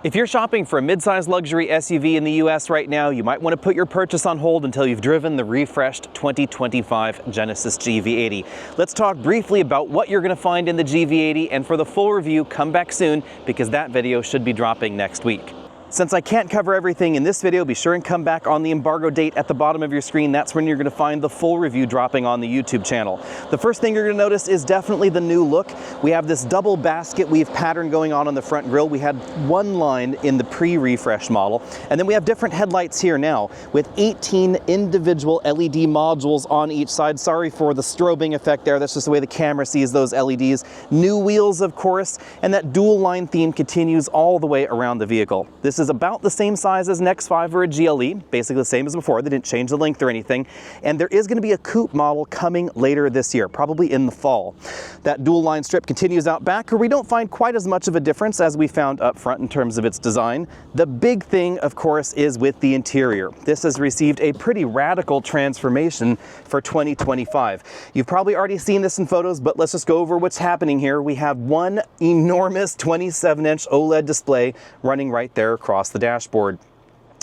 If you're shopping for a midsize luxury SUV in the US right now, you might want to put your purchase on hold until you've driven the refreshed 2025 Genesis GV80. Let's talk briefly about what you're going to find in the GV80, and for the full review, come back soon because that video should be dropping next week. Since I can't cover everything in this video, be sure and come back on the embargo date at the bottom of your screen. That's when you're going to find the full review dropping on the YouTube channel. The first thing you're going to notice is definitely the new look. We have this double basket weave pattern going on the front grille. We had one line in the pre-refresh model, and then we have different headlights here now with 18 individual LED modules on each side. Sorry for the strobing effect there. That's just the way the camera sees those LEDs. New wheels, of course, and that dual line theme continues all the way around the vehicle. This is about the same size as an X5 or a GLE, basically the same as before. They didn't change the length or anything. And there is going to be a coupe model coming later this year, probably in the fall. That dual line strip continues out back, where we don't find quite as much of a difference as we found up front in terms of its design. The big thing, of course, is with the interior. This has received a pretty radical transformation for 2025. You've probably already seen this in photos, but let's just go over what's happening here. We have one enormous 27-inch OLED display running right there across the dashboard.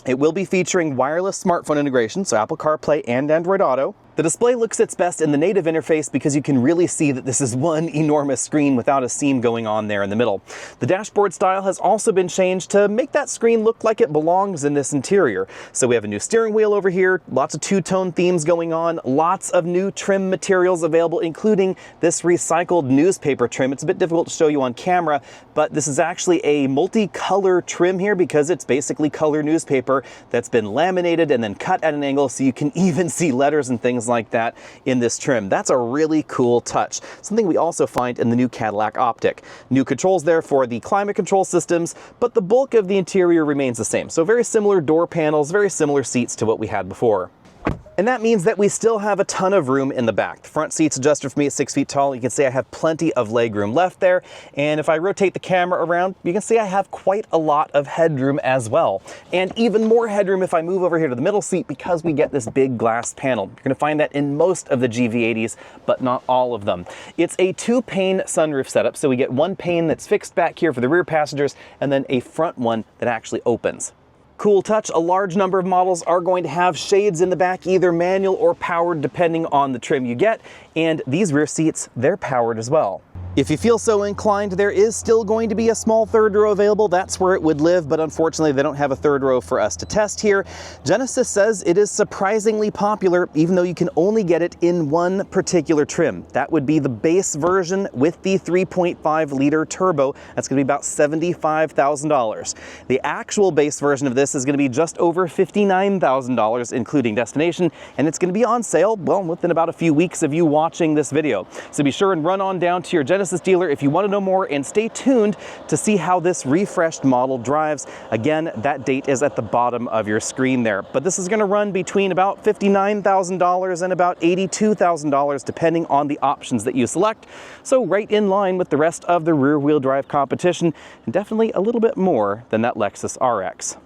It will be featuring wireless smartphone integration, so Apple CarPlay and Android Auto. The display looks its best in the native interface because you can really see that this is one enormous screen without a seam going on there in the middle. The dashboard style has also been changed to make that screen look like it belongs in this interior. So we have a new steering wheel over here, lots of two-tone themes going on, lots of new trim materials available, including this recycled newspaper trim. It's a bit difficult to show you on camera, but this is actually a multi-color trim here because it's basically color newspaper that's been laminated and then cut at an angle so you can even see letters and things like that in this trim. That's a really cool touch. Something we also find in the new Cadillac optic. New controls there for the climate control systems, but the bulk of the interior remains the same. So very similar door panels, very similar seats to what we had before. And that means that we still have a ton of room in the back. The front seat's adjusted for me at 6 feet tall. You can see I have plenty of leg room left there. And if I rotate the camera around, you can see I have quite a lot of headroom as well. And even more headroom if I move over here to the middle seat because we get this big glass panel. You're gonna find that in most of the GV80s, but not all of them. It's a two-pane sunroof setup, so we get one pane that's fixed back here for the rear passengers and then a front one that actually opens. Cool touch, a large number of models are going to have shades in the back, either manual or powered depending on the trim you get, and these rear seats, they're powered as well. If you feel so inclined, there is still going to be a small third row available. That's where it would live, but unfortunately they don't have a third row for us to test here. Genesis says it is surprisingly popular, even though you can only get it in one particular trim. That would be the base version with the 3.5 liter turbo. That's gonna be about $75,000. The actual base version of this is gonna be just over $59,000, including destination, and it's gonna be on sale, well, within about a few weeks of you watching this video. So be sure and run on down to your Genesis dealer if you want to know more, and stay tuned to see how this refreshed model drives. Again, that date is at the bottom of your screen there. But this is going to run between about $59,000 and about $82,000 depending on the options that you select. So right in line with the rest of the rear-wheel drive competition, and definitely a little bit more than that Lexus RX.